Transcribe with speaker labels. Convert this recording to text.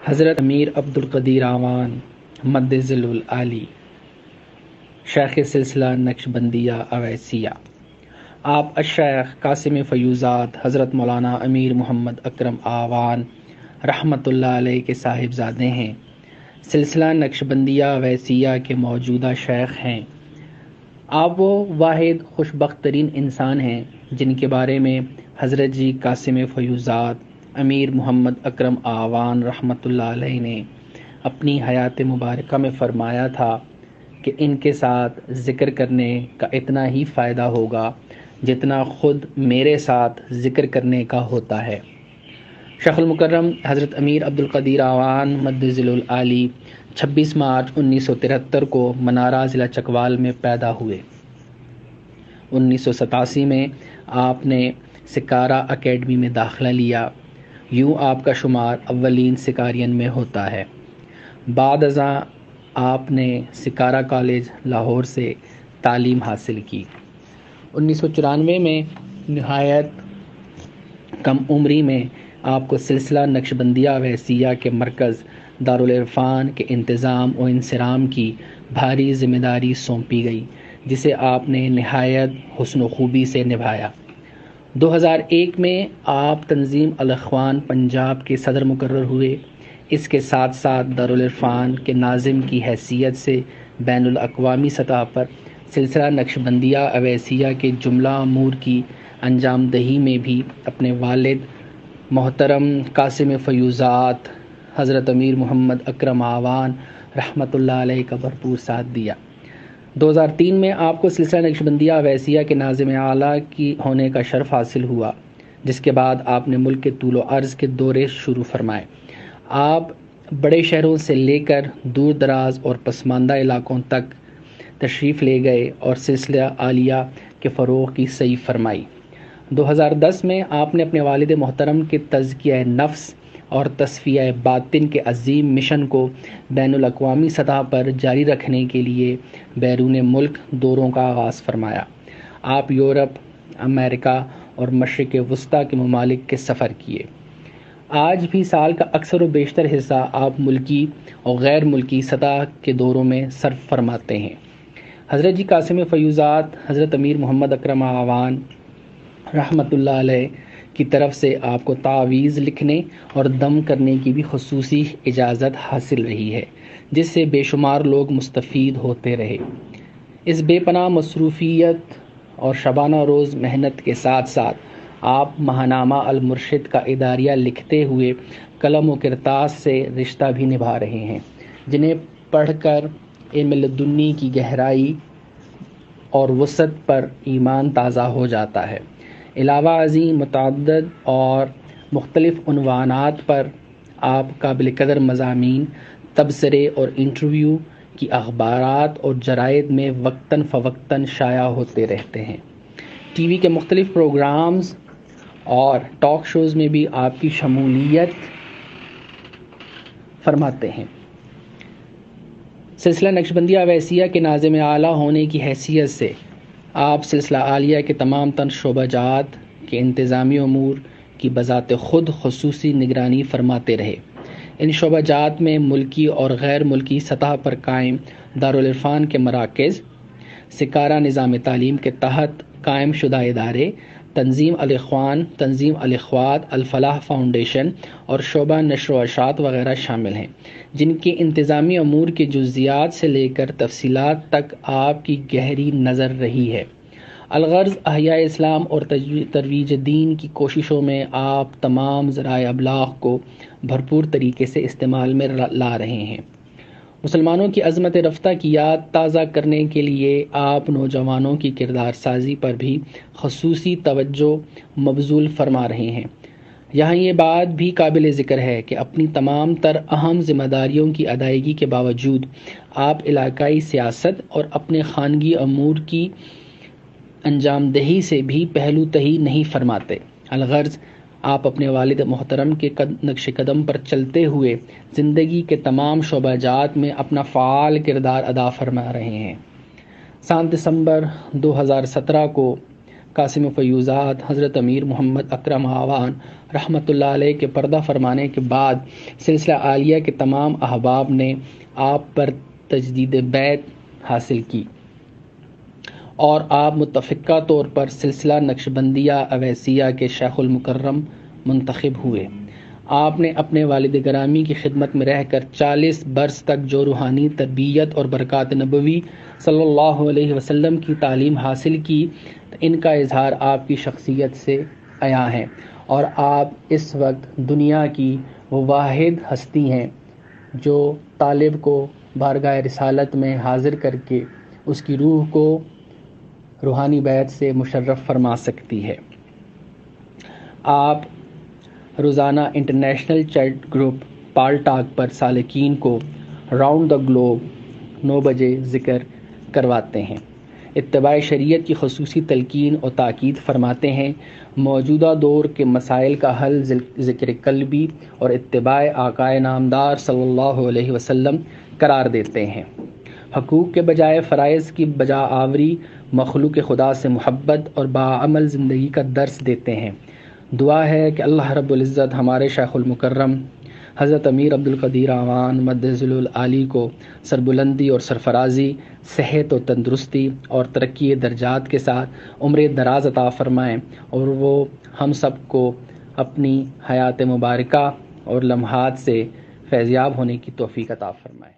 Speaker 1: حضرت امیر عبدالقدیر اعوان مدظل العالی شیخ سلسلہ نقشبندیہ اویسیہ، آپ الشیخ قاسم فیوزات حضرت مولانا امیر محمد اکرم اعوان رحمۃ اللہ علیہ کے صاحبزادے ہیں۔ سلسلہ نقشبندیہ اویسیہ کے موجودہ شیخ ہیں۔ آپ وہ واحد خوش بخت ترین انسان ہیں جن کے بارے میں حضرت جی قاسم فیوزات امیر محمد اکرم اعوان رحمۃ اللہ علیہ نے اپنی حیات مبارکہ میں فرمایا تھا کہ ان کے ساتھ ذکر کرنے کا اتنا ہی فائدہ ہوگا جتنا خود میرے ساتھ ذکر کرنے کا ہوتا ہے۔ شیخ المکرم حضرت امیر عبدالقدیر اعوان مدظل العالی 26 مارچ 1973 کو منارہ ضلع چکوال میں پیدا ہوئے۔ 1987 میں آپ نے سکارا اکیڈمی میں داخلہ لیا، یوں آپ کا شمار اولین سکارین میں ہوتا ہے۔ بعد ازاں آپ نے سکارا کالج لاہور سے تعلیم حاصل کی۔ 1994 میں نہایت کم عمری میں آپ کو سلسلہ نقشبندیہ اویسیہ کے مرکز دارالعرفان کے انتظام و انصرام کی بھاری ذمہ داری سونپی گئی، جسے آپ نے نہایت حسن و خوبی سے نبھایا۔ 2001 میں آپ تنظیم الاخوان پنجاب کے صدر مقرر ہوئے۔ اس کے ساتھ ساتھ دارالعرفان کے ناظم کی حیثیت سے بین الاقوامی سطح پر سلسلہ نقشبندیہ اویسیہ کے جملہ امور کی انجام دہی میں بھی اپنے والد محترم قاسم فیوزات حضرت امیر محمد اکرم اعوان رحمۃ اللہ علیہ کا بھرپور ساتھ دیا۔ 2003 میں آپ کو سلسلہ نقشبندیہ اویسیہ کے ناظم اعلیٰ کی ہونے کا شرف حاصل ہوا، جس کے بعد آپ نے ملک کے طول و عرض کے دورے شروع فرمائے۔ آپ بڑے شہروں سے لے کر دور دراز اور پسماندہ علاقوں تک تشریف لے گئے اور سلسلہ عالیہ کے فروغ کی سعی فرمائی۔ 2010 میں آپ نے اپنے والد محترم کے تزکیہ نفس اور تصفیہ باطن کے عظیم مشن کو بین الاقوامی سطح پر جاری رکھنے کے لیے بیرون ملک دوروں کا آغاز فرمایا۔ آپ یورپ، امریکہ اور مشرق وسطیٰ کے ممالک کے سفر کیے۔ آج بھی سال کا اکثر و بیشتر حصہ آپ ملکی اور غیر ملکی سطح کے دوروں میں صرف فرماتے ہیں۔ حضرت جی قاسم فیوزات حضرت امیر محمد اکرم اعوان رحمۃ اللہ علیہ کی طرف سے آپ کو تعویذ لکھنے اور دم کرنے کی بھی خصوصی اجازت حاصل رہی ہے، جس سے بے شمار لوگ مستفید ہوتے رہے۔ اس بے پناہ مصروفیت اور شبانہ روز محنت کے ساتھ ساتھ آپ ماہنامہ المرشد کا اداریہ لکھتے ہوئے قلم و کرتاس سے رشتہ بھی نبھا رہے ہیں، جنہیں پڑھ کر علم لدنی کی گہرائی اور وسعت پر ایمان تازہ ہو جاتا ہے۔ علاوہ ازیں متعدد اور مختلف عنوانات پر آپ قابل قدر مضامین، تبصرے اور انٹرویو کی اخبارات اور جرائد میں وقتاً فوقتاً شائع ہوتے رہتے ہیں۔ ٹی وی کے مختلف پروگرامز اور ٹاک شوز میں بھی آپ کی شمولیت فرماتے ہیں۔ سلسلہ نقشبندیہ اویسیہ کے ناظم اعلیٰ ہونے کی حیثیت سے آپ سلسلہ عالیہ کے تمام تر شعبہ جات کے انتظامی امور کی بذات خود خصوصی نگرانی فرماتے رہے۔ ان شعبہ جات میں ملکی اور غیر ملکی سطح پر قائم دارالعرفان کے مراکز، سکارا نظام تعلیم کے تحت قائم شدہ ادارے، تنظیم الاخوان، تنظیم الاخوات، الفلاح فاؤنڈیشن اور شعبہ نشر و اشاعت وغیرہ شامل ہیں، جن کے انتظامی امور کے جزیات سے لے کر تفصیلات تک آپ کی گہری نظر رہی ہے۔ الغرض احیاء اسلام اور ترویج دین کی کوششوں میں آپ تمام ذرائع ابلاغ کو بھرپور طریقے سے استعمال میں لا رہے ہیں۔ مسلمانوں کی عظمت رفتہ کی یاد تازہ کرنے کے لیے آپ نوجوانوں کی کردار سازی پر بھی خصوصی توجہ مبذول فرما رہے ہیں۔ یہاں یہ بات بھی قابل ذکر ہے کہ اپنی تمام تر اہم ذمہ داریوں کی ادائیگی کے باوجود آپ علاقائی سیاست اور اپنے خانگی امور کی انجام دہی سے بھی پہلو تہی نہیں فرماتے۔ الغرض آپ اپنے والد محترم کے نقش قدم پر چلتے ہوئے زندگی کے تمام شعبہ جات میں اپنا فعال کردار ادا فرما رہے ہیں۔ 7 دسمبر 2017 کو قاسم فیوزات حضرت امیر محمد اکرم آوان رحمۃ اللہ علیہ کے پردہ فرمانے کے بعد سلسلہ عالیہ کے تمام احباب نے آپ پر تجدید بیعت حاصل کی اور آپ متفقہ طور پر سلسلہ نقشبندیہ اویسیہ کے شیخ المکرم منتخب ہوئے۔ آپ نے اپنے والد گرامی کی خدمت میں رہ کر 40 برس تک جو روحانی تربیت اور برکات نبوی صلی اللہ علیہ وسلم کی تعلیم حاصل کی، ان کا اظہار آپ کی شخصیت سے عیاں ہے، اور آپ اس وقت دنیا کی وہ واحد ہستی ہیں جو طالب کو بارگاہ رسالت میں حاضر کر کے اس کی روح کو روحانی بیعت سے مشرف فرما سکتی ہے۔ آپ روزانہ انٹرنیشنل چیٹ گروپ پال ٹاک پر سالکین کو راؤنڈ دا گلوب 9 بجے ذکر کرواتے ہیں، اتباع شریعت کی خصوصی تلقین اور تاکید فرماتے ہیں، موجودہ دور کے مسائل کا حل ذکر قلبی اور اتباع آقائے نامدار صلی اللہ علیہ وسلم قرار دیتے ہیں، حقوق کے بجائے فرائض کی بجا آوری، مخلوق خدا سے محبت اور باعمل زندگی کا درس دیتے ہیں۔ دعا ہے کہ اللہ رب العزت ہمارے شیخ المکرم حضرت امیر عبدالقدیر آوان مدظ العالی کو سربلندی اور سرفرازی، صحت و تندرستی اور ترقی درجات کے ساتھ عمر دراز عطا فرمائیں، اور وہ ہم سب کو اپنی حیات مبارکہ اور لمحات سے فیضیاب ہونے کی توفیق عطا فرمائیں۔